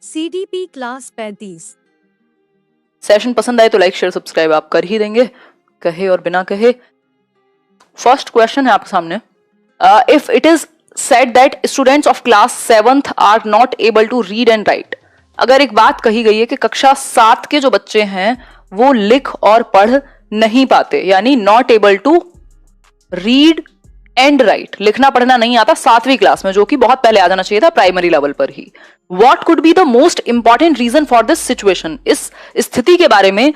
CDP class 35। Session पसंद आए तो लाइक शेयर सब्सक्राइब आप कर ही देंगे, कहे और बिना कहे। फर्स्ट क्वेश्चन है आपके सामने, if it is said that students of class 7th are not able to read and write, अगर एक बात कही गई है कि कक्षा 7 के जो बच्चे हैं वो लिख और पढ़ नहीं पाते, यानी not able to read and write, लिखना पढ़ना नहीं आता 7वीं क्लास में, जो कि बहुत पहले आ जाना चाहिए था प्राइमरी लेवल पर ही। What could be the most important reason for this situation, इस स्थिति के बारे में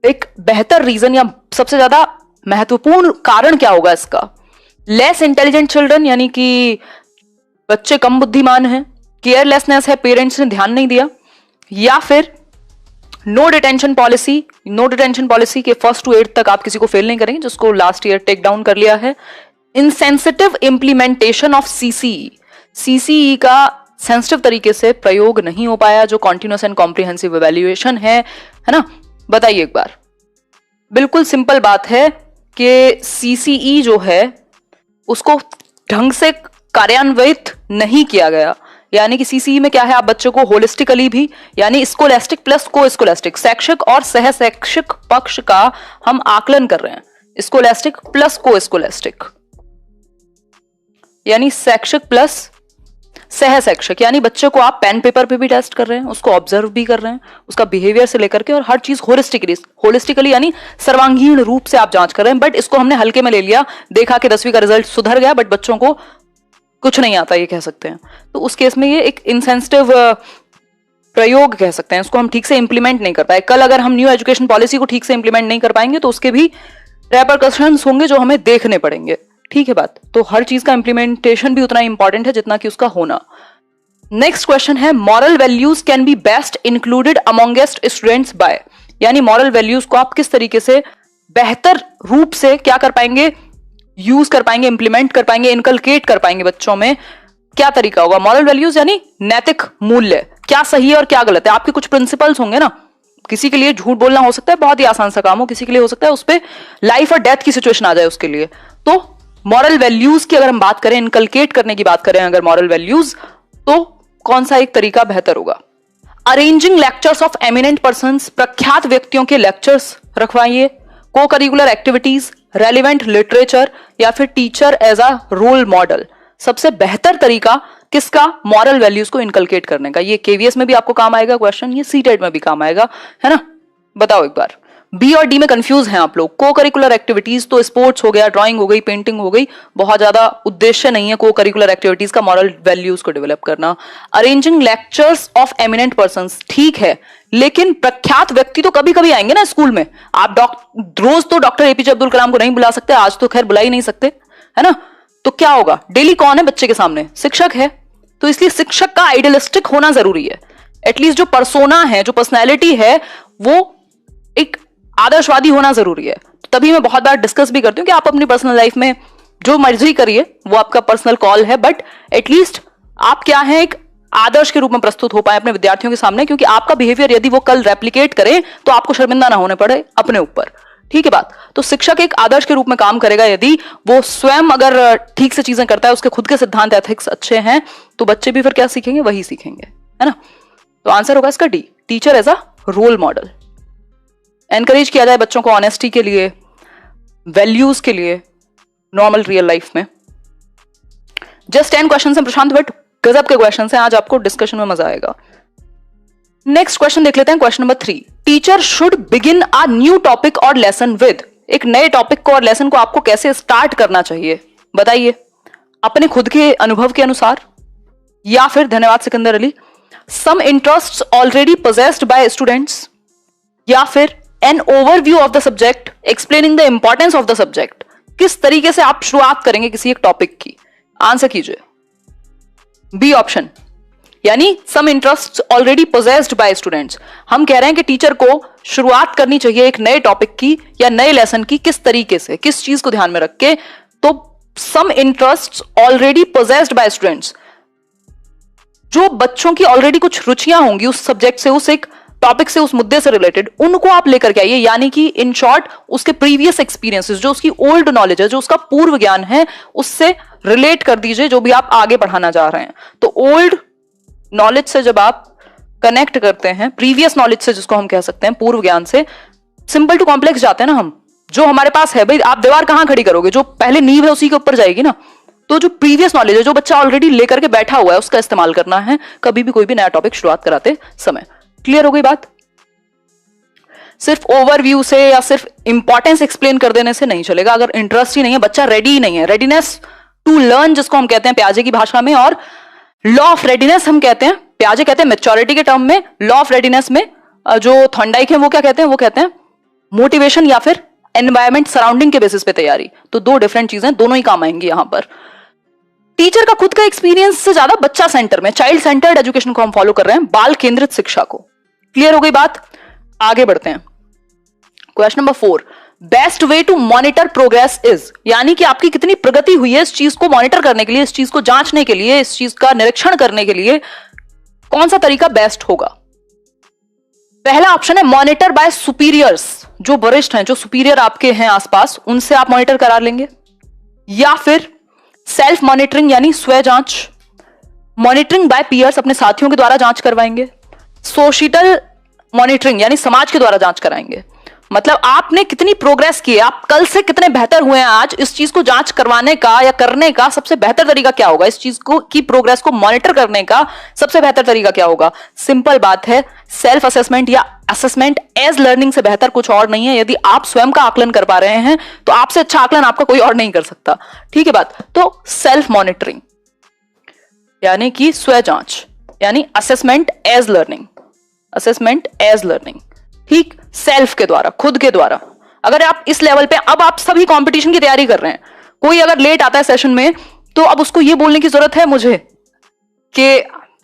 एक बेहतर रीजन या सबसे ज्यादा महत्वपूर्ण कारण क्या होगा इसका? लेस इंटेलिजेंट चिल्ड्रन, यानी कि बच्चे कम बुद्धिमान हैं, केयरलेसनेस है, पेरेंट्स ने ध्यान नहीं दिया, या फिर no detention policy, no detention policy के 1st to 8th तक आप किसी को फेल नहीं करेंगे, जिसको लास्ट ईयर टेक डाउन कर लिया है। Insensitive implementation of CCE, CCE का सेंसिटिव तरीके से प्रयोग नहीं हो पाया, जो कॉन्टिन्यूअस एंड कॉम्प्रिहेंसिव इवैल्यूएशन है ना। बताइए एक बार, बिल्कुल सिंपल बात है कि सीसीई जो है उसको ढंग से कार्यान्वित नहीं किया गया, यानी कि सीसीई में क्या है, आप बच्चों को होलिस्टिकली भी, यानी स्कोलेस्टिक प्लस को स्कोलेस्टिक, शैक्षिक और सह शैक्षिक पक्ष का हम आकलन कर रहे हैं, स्कोलेस्टिक प्लस को स्कोलेस्टिक, यानी शैक्षिक प्लस सह शैक्षिक, यानी बच्चे को आप पेन पेपर पे भी टेस्ट कर रहे हैं, उसको ऑब्जर्व भी कर रहे हैं, उसका बिहेवियर से लेकर के और हर चीज होलिस्टिकली यानी सर्वांगीण रूप से आप जांच कर रहे हैं। बट इसको हमने हल्के में ले लिया, देखा कि 10वीं का रिजल्ट सुधर गया बट बच्चों को कुछ नहीं आता, ये कह सकते हैं। तो उस केस में ये एक इनसेंसिटिव प्रयोग कह सकते हैं, उसको हम ठीक से इंप्लीमेंट नहीं कर पाए। कल अगर हम न्यू एजुकेशन पॉलिसी को ठीक से इंप्लीमेंट नहीं कर पाएंगे तो उसके भी रेपरकशंस होंगे जो हमें देखने पड़ेंगे, ठीक है बात। तो हर चीज का इंप्लीमेंटेशन भी उतना इंपॉर्टेंट है जितना कि उसका होना। नेक्स्ट क्वेश्चन है, moral values can be best included amongst students by, यानी मॉरल वैल्यूज को आप किस तरीके से बेहतर रूप से क्या कर पाएंगे, यूज कर पाएंगे, इंप्लीमेंट कर पाएंगे, इनकलकेट कर पाएंगे बच्चों में, क्या तरीका होगा? मॉरल वैल्यूज यानी नैतिक मूल्य, क्या सही है और क्या गलत है, आपके कुछ प्रिंसिपल्स होंगे ना। किसी के लिए झूठ बोलना हो सकता है बहुत ही आसान सा काम हो, किसी के लिए हो सकता है उस पर लाइफ और डेथ की सिचुएशन आ जाए उसके लिए। तो मॉरल वैल्यूज की अगर हम बात करें, इनकलकेट करने की बात करें अगर मॉरल वैल्यूज, तो कौन सा एक तरीका बेहतर होगा? Arranging lectures of eminent persons, प्रख्यात व्यक्तियों के लेक्चर्स रखवाइए, को करिकुलर एक्टिविटीज, रेलिवेंट लिटरेचर, या फिर teacher as a role model. सबसे बेहतर तरीका किसका मॉरल वैल्यूज को इनकलकेट करने का? ये केवीएस में भी आपको काम आएगा क्वेश्चन, ये सीटेट में भी काम आएगा, है ना। बताओ एक बार, बी और डी में कंफ्यूज हैं आप लोग। को करिकुलर एक्टिविटीज तो स्पोर्ट्स हो गया, ड्राइंग हो गई, पेंटिंग हो गई, बहुत ज्यादा उद्देश्य नहीं है को करिकुलर एक्टिविटीज का मॉरल वैल्यूज को डेवलप करना। Arranging lectures of eminent persons ठीक है, लेकिन प्रख्यात व्यक्ति तो कभी कभी आएंगे ना स्कूल में। आप रोज तो डॉक्टर एपीजे अब्दुल कलाम को नहीं बुला सकते, आज तो खैर बुला ही नहीं सकते, है ना। तो क्या होगा, डेली कौन है बच्चे के सामने? शिक्षक है। तो इसलिए शिक्षक का आइडियलिस्टिक होना जरूरी है, एटलीस्ट जो पर्सोना है, जो पर्सनैलिटी है, वो एक आदर्शवादी होना जरूरी है। तभी मैं बहुत बार डिस्कस भी करती हूँ कि आप अपनी पर्सनल लाइफ में जो मर्जी करिए, वो आपका पर्सनल कॉल है, बट एटलीस्ट आप क्या है, एक आदर्श के रूप में प्रस्तुत हो पाए अपने विद्यार्थियों के सामने, क्योंकि आपका बिहेवियर यदि वो कल रेप्लिकेट करे तो आपको शर्मिंदा ना होने पड़े अपने ऊपर, ठीक है बात। तो शिक्षक एक आदर्श के रूप में काम करेगा, यदि वो स्वयं अगर ठीक से चीजें करता है, उसके खुद के सिद्धांत एथिक्स अच्छे हैं, तो बच्चे भी फिर क्या सीखेंगे, वही सीखेंगे, है ना। तो आंसर होगा इसका D, teacher as a role model. Encourage किया जाए बच्चों को ऑनेस्टी के लिए, वैल्यूज के लिए, नॉर्मल रियल लाइफ में। जस्ट 10 क्वेश्चन हैं प्रशांत भट्ट, गजब के क्वेश्चन हैं, आज आपको डिस्कशन में मजा आएगा। नेक्स्ट क्वेश्चन देख लेते हैं, question number 3। Teacher should begin a new topic और लेसन विद, एक नए टॉपिक को और लेसन को आपको कैसे स्टार्ट करना चाहिए बताइए? अपने खुद के अनुभव के अनुसार, या फिर धन्यवाद Sikandar Ali, some interests already possessed by students, या फिर an overview of the subject explaining the importance of the subject. किस तरीके से आप शुरुआत करेंगे किसी एक टॉपिक की? आंसर कीजिए। बी ऑप्शन, यानी some interest already possessed by students. हम कह रहे हैं कि टीचर को शुरुआत करनी चाहिए एक नए टॉपिक की या नए लेसन की, किस तरीके से, किस चीज को ध्यान में रख के? तो some interest already possessed by students, जो बच्चों की ऑलरेडी कुछ रुचियां होंगी उस सब्जेक्ट से, उस एक टॉपिक से, उस मुद्दे से रिलेटेड, उनको आप लेकर के आइए। यानी कि इन शॉर्ट उसके प्रीवियस एक्सपीरियंसेस, जो उसकी ओल्ड नॉलेज है, जो उसका पूर्व ज्ञान है, उससे रिलेट कर दीजिए जो भी आप आगे पढ़ाना चाह रहे हैं। तो ओल्ड नॉलेज से जब आप कनेक्ट करते हैं प्रीवियस नॉलेज से, जिसको हम कह सकते हैं पूर्व ज्ञान से, सिंपल टू कॉम्प्लेक्स जाते हैं ना हम। जो हमारे पास है भाई, आप दीवार कहां खड़ी करोगे, जो पहले नींव है उसी के ऊपर जाएगी ना। तो जो प्रीवियस नॉलेज है, जो बच्चा ऑलरेडी लेकर के बैठा हुआ है, उसका इस्तेमाल करना है कभी भी कोई भी नया टॉपिक शुरुआत कराते समय। क्लियर हो गई बात? सिर्फ ओवरव्यू से या सिर्फ इंपॉर्टेंस एक्सप्लेन कर देने से नहीं चलेगा। अगर इंटरेस्ट ही नहीं है, बच्चा रेडी ही नहीं है, रेडीनेस टू लर्न जिसको हम कहते हैं प्याजे की भाषा में, और लॉ ऑफ रेडीनेस हम कहते हैं, प्याजे कहते हैं मैच्योरिटी के टर्म में, लॉ ऑफ रेडीनेस में जो थॉर्नडाइक है वो क्या कहते हैं, वो कहते हैं मोटिवेशन या फिर एनवायरमेंट सराउंडिंग के बेसिस पे तैयारी। तो दो डिफरेंट चीजें, दोनों ही काम आएंगी यहां पर। टीचर का खुद का एक्सपीरियंस से ज्यादा बच्चा सेंटर में, चाइल्ड सेंटर्ड एजुकेशन को हम फॉलो कर रहे हैं, बाल केंद्रित शिक्षा को। क्लियर हो गई बात? आगे बढ़ते हैं। Question number 4, best way to monitor progress is, यानी कि आपकी कितनी प्रगति हुई है, इस चीज को मॉनिटर करने के लिए, इस चीज को जांचने के लिए, इस चीज का निरीक्षण करने के लिए कौन सा तरीका बेस्ट होगा? पहला ऑप्शन है मॉनिटर बाय सुपीरियर्स, जो वरिष्ठ हैं, जो सुपीरियर आपके हैं आसपास, उनसे आप मॉनिटर करा लेंगे। या फिर सेल्फ मॉनिटरिंग यानी स्व जांच, मॉनिटरिंग बाय पीयर्स, अपने साथियों के द्वारा जांच करवाएंगे। सोशियल मॉनिटरिंग यानी समाज के द्वारा जांच कराएंगे। मतलब आपने कितनी प्रोग्रेस की है, आप कल से कितने बेहतर हुए हैं आज, इस चीज को जांच करवाने का या करने का सबसे बेहतर तरीका क्या होगा, इस चीज को की प्रोग्रेस को मॉनिटर करने का सबसे बेहतर तरीका क्या होगा? सिंपल बात है, सेल्फ असेसमेंट या असेसमेंट एज लर्निंग से बेहतर कुछ और नहीं है। यदि आप स्वयं का आकलन कर पा रहे हैं तो आपसे अच्छा आकलन आपका कोई और नहीं कर सकता। ठीक है बात? तो सेल्फ मॉनिटरिंग यानी कि स्व जांच, यानी assessment as learning, assessment as learning, ठीक, सेल्फ के द्वारा, खुद के द्वारा। अगर आप इस लेवल पे, अब आप सभी कंपटीशन की तैयारी कर रहे हैं, कोई अगर लेट आता है सेशन में तो अब उसको ये बोलने की जरूरत है मुझे कि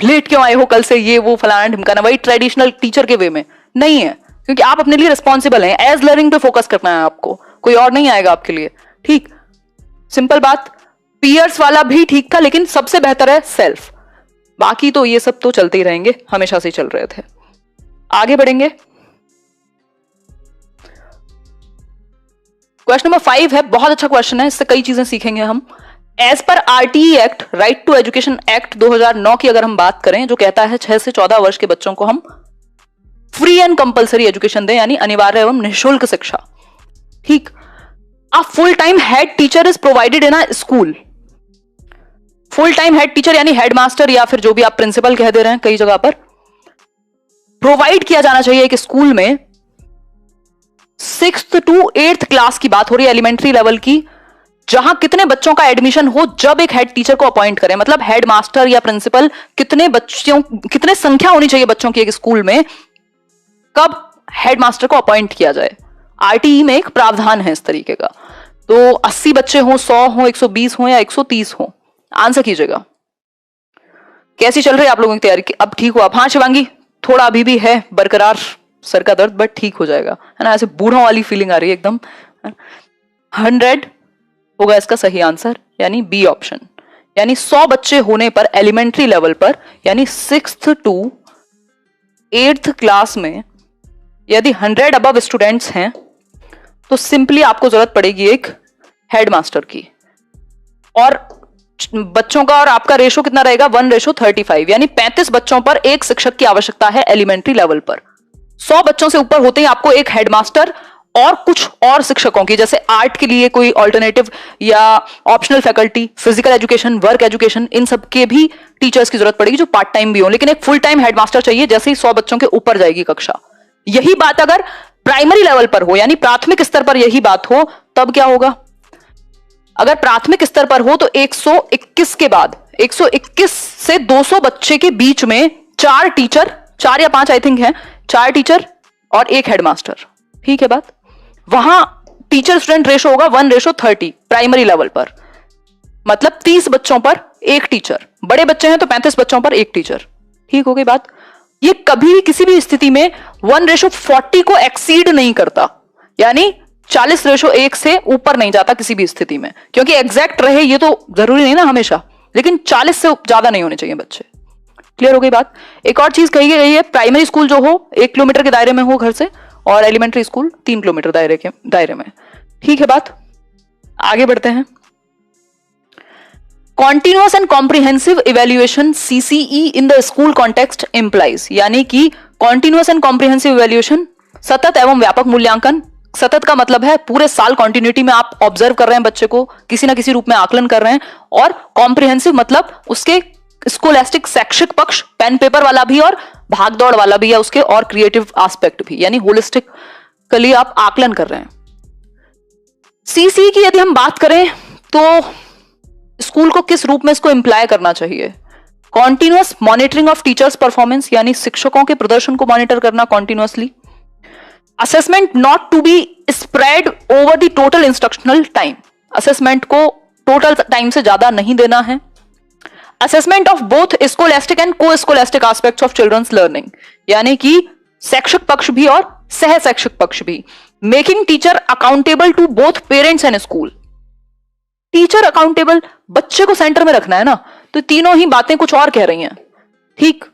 लेट क्यों आए हो कल से, ये वो फलाना ढिमकाना, वही ट्रेडिशनल टीचर के वे में नहीं है, क्योंकि आप अपने लिए रिस्पॉन्सिबल हैं। एज लर्निंग पे फोकस करना है आपको, कोई और नहीं आएगा आपके लिए। ठीक, सिंपल बात। पीयर्स वाला भी ठीक था, लेकिन सबसे बेहतर है सेल्फ। बाकी तो ये सब तो चलते ही रहेंगे, हमेशा से चल रहे थे। आगे बढ़ेंगे। क्वेश्चन नंबर 5 है, बहुत अच्छा क्वेश्चन है, इससे कई चीजें सीखेंगे हम। As per RTE act, right to education act 2009 की अगर हम बात करें, जो कहता है 6 से 14 वर्ष के बच्चों को हम फ्री एंड कंपलसरी एजुकेशन दें, यानी अनिवार्य एवं निःशुल्क शिक्षा। ठीक, a full time head teacher is provided in a school. Full time head teacher यानी हेडमास्टर या फिर जो भी आप प्रिंसिपल कह दे रहे हैं कई जगह पर, प्रोवाइड किया जाना चाहिए एक स्कूल में। 6th to 8th क्लास की बात हो रही है, एलिमेंट्री लेवल की, जहां कितने बच्चों का एडमिशन हो जब एक हेड टीचर को अपॉइंट करें। मतलब हेड मास्टर या प्रिंसिपल, कितने बच्चों, कितने संख्या होनी चाहिए बच्चों की एक स्कूल में, कब हेड मास्टर को अपॉइंट किया जाए। आरटीई में एक प्रावधान है इस तरीके का। तो 80 बच्चे हो, 100 हो, 120 हो या 130 हो, आंसर कीजिएगा। कैसी चल रही है आप लोगों की तैयारी? अब ठीक हो आप? हाँ शिवांगी, थोड़ा अभी भी है बरकरार सर का दर्द, बट ठीक हो जाएगा, है ना। ऐसे बूढ़ों वाली फीलिंग आ रही है एकदम। 100 होगा इसका सही आंसर, यानी बी ऑप्शन। यानी 100 बच्चे होने पर एलिमेंट्री लेवल पर, यानी 6th to 8th क्लास में यदि 100 अबव स्टूडेंट्स हैं तो सिंपली आपको जरूरत पड़ेगी एक हेडमास्टर की। और बच्चों का और आपका रेशो कितना रहेगा? 1:35, यानी 35 बच्चों पर एक शिक्षक की आवश्यकता है एलिमेंट्री लेवल पर। 100 बच्चों से ऊपर होते ही आपको एक हेडमास्टर और कुछ और शिक्षकों की, जैसे आर्ट के लिए कोई ऑल्टरनेटिव या optional faculty, physical education, work education, इन सब के भी टीचर्स की जरूरत पड़ेगी जो पार्ट टाइम भी हो। लेकिन एक फुल टाइम हेडमास्टर चाहिए जैसे ही 100 बच्चों के ऊपर जाएगी कक्षा। यही बात अगर प्राइमरी लेवल पर हो, यानी प्राथमिक स्तर पर यही बात हो, तब क्या होगा? अगर प्राथमिक स्तर पर हो तो 121 के बाद, 121 से 200 बच्चे के बीच में 4 टीचर, 4 या 5 आई थिंक है, 4 टीचर और एक हेडमास्टर। ठीक है बात? वहां टीचर स्टूडेंट रेशो होगा 1:30 प्राइमरी लेवल पर, मतलब 30 बच्चों पर एक टीचर। बड़े बच्चे हैं तो 35 बच्चों पर एक टीचर। ठीक हो गई बात? ये कभी भी किसी भी स्थिति में 1:40 को एक्सीड नहीं करता, यानी 40:1 से ऊपर नहीं जाता किसी भी स्थिति में, क्योंकि एग्जैक्ट रहे ये तो जरूरी नहीं ना हमेशा, लेकिन 40 से ज्यादा नहीं होने चाहिए बच्चे। क्लियर हो गई बात? एक और चीज कही गई है, प्राइमरी स्कूल जो हो 1 किलोमीटर के दायरे में हो घर से, और एलिमेंट्री स्कूल 3 किलोमीटर दायरे में। ठीक है बात? आगे बढ़ते हैं। Continuous and comprehensive evaluation CCE in the school context implies, यानी कि कॉन्टिन्यूअस एंड कॉम्प्रिहेंसिव इवेल्युएशन, सतत एवं व्यापक मूल्यांकन। सतत का मतलब है पूरे साल कॉन्टिन्यूटी में आप ऑब्जर्व कर रहे हैं बच्चे को, किसी ना किसी रूप में आकलन कर रहे हैं। और कॉम्प्रिहेंसिव मतलब उसके स्कोलास्टिक शैक्षिक पक्ष पेन पेपर वाला भी और भाग दौड़ वाला भी है उसके, और क्रिएटिव एस्पेक्ट भी, यानी होलिस्टिकली आप आकलन कर रहे हैं। CCE की यदि हम बात करें तो स्कूल को किस रूप में इसको इंप्लाय करना चाहिए? Continuous monitoring of teachers performance, यानी शिक्षकों के प्रदर्शन को मॉनिटर करना continuously. Assessment not to be spread over the total instructional time, assessment को टोटल टाइम से ज्यादा नहीं देना है। Assessment of both scholastic and co scholastic aspects of children's learning, यानी कि शैक्षिक पक्ष भी और सह शैक्षिक पक्ष भी। Making teacher accountable to both parents and school, teacher accountable, बच्चे को सेंटर में रखना है ना, तो तीनों ही बातें कुछ और कह रही हैं। ठीक,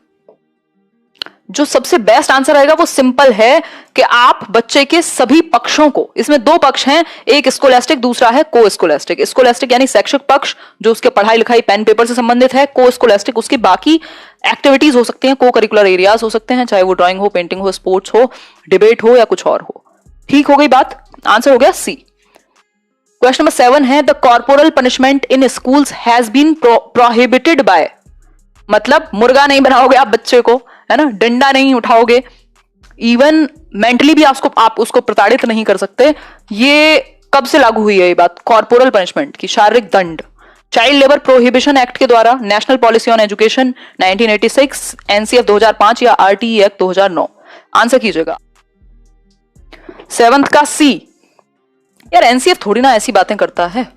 जो सबसे बेस्ट आंसर आएगा वो सिंपल है कि आप बच्चे के सभी पक्षों को, इसमें दो पक्ष हैं, एक स्कोलास्टिक दूसरा है को स्कोलास्टिक। स्कोलास्टिक यानी शैक्षिक पक्ष जो उसके पढ़ाई लिखाई पेन पेपर से संबंधित है, को स्कोलास्टिक उसकी बाकी एक्टिविटीज हो सकती हैं, को करिकुलर एरियाज हो सकते हैं, चाहे वो ड्राइंग हो, पेंटिंग हो, स्पोर्ट्स हो, डिबेट हो या कुछ और हो। ठीक हो गई बात, आंसर हो गया C। क्वेश्चन नंबर 7 है the corporal punishment in schools has been prohibited by, मतलब मुर्गा नहीं बनाओगे आप बच्चे को, है ना, डंडा नहीं उठाओगे, इवन मेंटली भी आप उसको प्रताड़ित नहीं कर सकते। ये कब से लागू हुई है ये बात, कॉर्पोरल पनिशमेंट की, शारीरिक दंड? चाइल्ड लेबर प्रोहिबिशन एक्ट के द्वारा, national policy on education 1986, NCF 2005 या RTE एक्ट 2009? आंसर कीजिएगा। 7th का C। यार NCF थोड़ी ना ऐसी बातें करता है,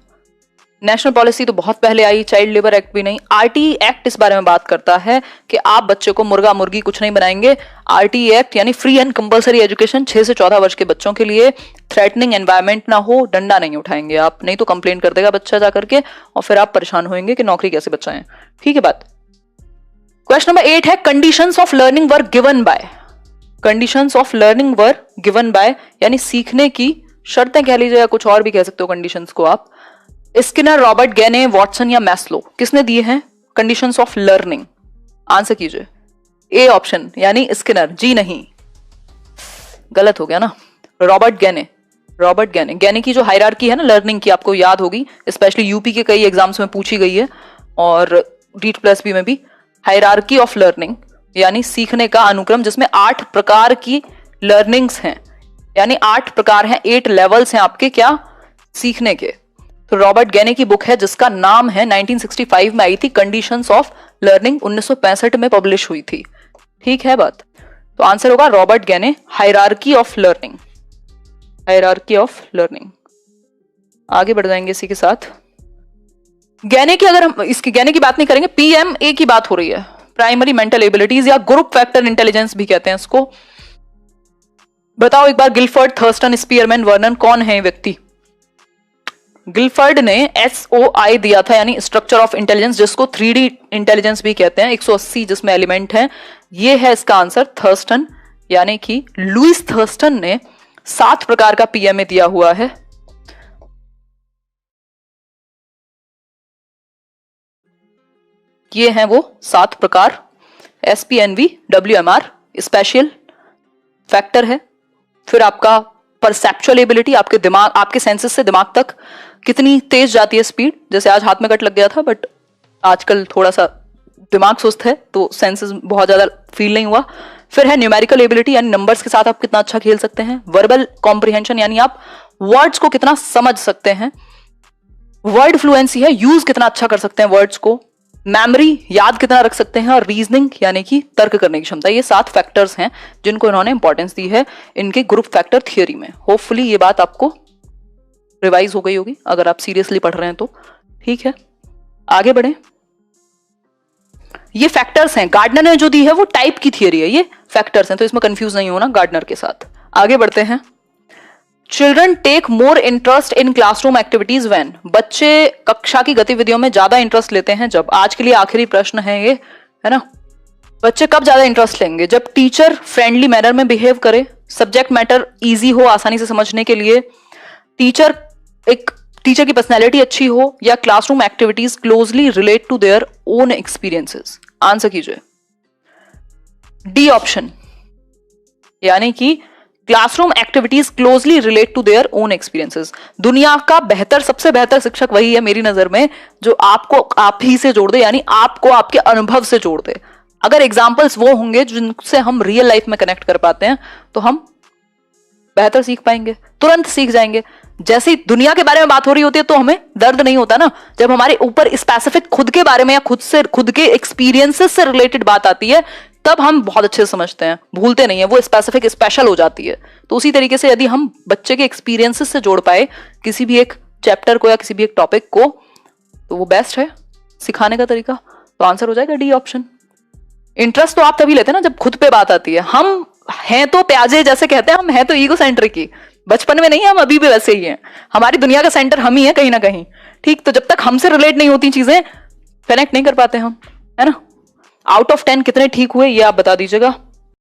नेशनल पॉलिसी तो बहुत पहले आई, चाइल्ड लेबर एक्ट भी नहीं। RTE एक्ट इस बारे में बात करता है कि आप बच्चे को मुर्गा मुर्गी कुछ नहीं बनाएंगे। RTE एक्ट यानी फ्री एंड कंपलसरी एजुकेशन 6 से 14 वर्ष के बच्चों के लिए, थ्रेटनिंग एनवायरमेंट ना हो, डंडा नहीं उठाएंगे आप, नहीं तो कंप्लेंट कर देगा बच्चा जाकर के और फिर आप परेशान होंगे कि नौकरी कैसे बचाएं। ठीक है बात। क्वेश्चन नंबर 8 है conditions of learning were given by, conditions of learning were given by यानी सीखने की शर्तें कह लीजिए या कुछ और भी कह सकते हो कंडीशंस को आप। स्किनर, रॉबर्ट गैने, वॉटसन या मैस्लो, किसने दिए हैं कंडीशंस ऑफ लर्निंग? आंसर कीजिए। A ऑप्शन यानी स्किनर, जी नहीं, गलत हो गया ना। रॉबर्ट गैने, गैने की जो हायरार्की है ना लर्निंग की, आपको याद होगी, स्पेशली यूपी के कई एग्जाम्स में पूछी गई है और DEET+B में भी। हायरार्की ऑफ लर्निंग यानी सीखने का अनुक्रम जिसमें 8 प्रकार की लर्निंग्स हैं, यानी 8 प्रकार हैं, 8 लेवल्स हैं आपके क्या सीखने के। तो रॉबर्ट गैने की बुक है जिसका नाम है 1965 में आई थी, कंडीशंस ऑफ लर्निंग 1965 में पब्लिश हुई थी। ठीक है बात, तो आंसर होगा Robert गैने, hierarchy of learning, hierarchy of learning. आगे बढ़ जाएंगे इसी के साथ। गैने की, अगर हम इसकी गैने की बात नहीं करेंगे, PMA की बात हो रही है, प्राइमरी मेंटल एबिलिटीज या ग्रुप फैक्टर इंटेलिजेंस भी कहते हैं इसको। बताओ एक बार, गिलफर्ड, थर्स्टन, स्पीयरमैन, वर्नन, कौन है व्यक्ति? गिलफर्ड ने SOI दिया था, यानी स्ट्रक्चर ऑफ इंटेलिजेंस, जिसको 3D इंटेलिजेंस भी कहते हैं, 180 जिसमें एलिमेंट है, ये है इसका आंसर थर्स्टन, यानी कि लुइस थर्स्टन ने 7 प्रकार का PMA दिया हुआ है। ये हैं वो 7 प्रकार, SPNV, WMR स्पेशल फैक्टर है। फिर आपका परसेप्चुअल एबिलिटी, आपके दिमाग, आपके सेंसेस से दिमाग तक कितनी तेज जाती है स्पीड, जैसे आज हाथ में कट लग गया था बट आजकल थोड़ा सा दिमाग सुस्त है तो सेंसेस बहुत ज्यादा फील नहीं हुआ। फिर है न्यूमेरिकल एबिलिटी, यानी नंबर्स के साथ आप कितना अच्छा खेल सकते हैं। वर्बल कॉम्प्रिहेंशन, यानी आप वर्ड्स को कितना समझ सकते हैं। वर्ड फ्लुएंसी है, यूज कितना अच्छा कर सकते हैं वर्ड्स को। मेमोरी, याद कितना रख सकते हैं। और रीजनिंग यानी कि तर्क करने की क्षमता। ये 7 फैक्टर्स हैं जिनको इन्होंने इंपॉर्टेंस दी है इनके ग्रुप फैक्टर थियोरी में। होपफुली ये बात आपको रिवाइज हो गई होगी अगर आप सीरियसली पढ़ रहे हैं तो। ठीक है, आगे बढ़े। ये फैक्टर्स हैं, गार्डनर ने जो दी है वो टाइप की थियोरी है, ये फैक्टर्स हैं, तो इसमें कंफ्यूज नहीं होना गार्डनर के साथ। आगे बढ़ते हैं। Children take more interest in classroom activities when, बच्चे कक्षा की गतिविधियों में ज्यादा इंटरेस्ट लेते हैं जब। आज के लिए आखिरी प्रश्न है ये, है ना। बच्चे कब ज्यादा इंटरेस्ट लेंगे? जब टीचर फ्रेंडली मैनर में बिहेव करे, सब्जेक्ट मैटर इजी हो आसानी से समझने के लिए, टीचर एक टीचर की पर्सनैलिटी अच्छी हो, या classroom activities closely relate to their own experiences? Answer कीजिए। डी ऑप्शन, यानी कि classroom activities closely relate to their own experiences. दुनिया का बेहतर, सबसे बेहतर शिक्षक वही है मेरी नजर में जो आपको आप ही से जोड़ दे, यानी आपको आपके अनुभव से जोड़ दे। अगर एग्जाम्पल्स वो होंगे जिनसे हम रियल लाइफ में कनेक्ट कर पाते हैं तो हम बेहतर सीख पाएंगे, तुरंत सीख जाएंगे। जैसे ही दुनिया के बारे में बात हो रही होती है तो हमें दर्द नहीं होता ना, जब हमारे ऊपर स्पेसिफिक खुद के बारे में या खुद के एक्सपीरियंसेस से रिलेटेड बात आती है तब हम बहुत अच्छे से समझते हैं, भूलते नहीं है, वो स्पेसिफिक स्पेशल हो जाती है। तो उसी तरीके से यदि हम बच्चे के एक्सपीरियंसेस से जोड़ पाए किसी भी एक चैप्टर को या किसी भी एक टॉपिक को तो वो बेस्ट है सिखाने का तरीका। तो आंसर हो जाएगा डी ऑप्शन। इंटरेस्ट तो आप तभी लेते हैं ना जब खुद पे बात आती है। हम हैं तो प्याजे, जैसे कहते हैं, हम हैं तो ईगो सेंटर की, बचपन में नहीं, हम अभी भी वैसे ही हैं। हमारी दुनिया का सेंटर हम ही है कहीं ना कहीं, ठीक। तो जब तक हमसे रिलेट नहीं होती चीजें, कनेक्ट नहीं कर पाते हम, है ना। आउट ऑफ 10 कितने ठीक हुए ये आप बता दीजिएगा।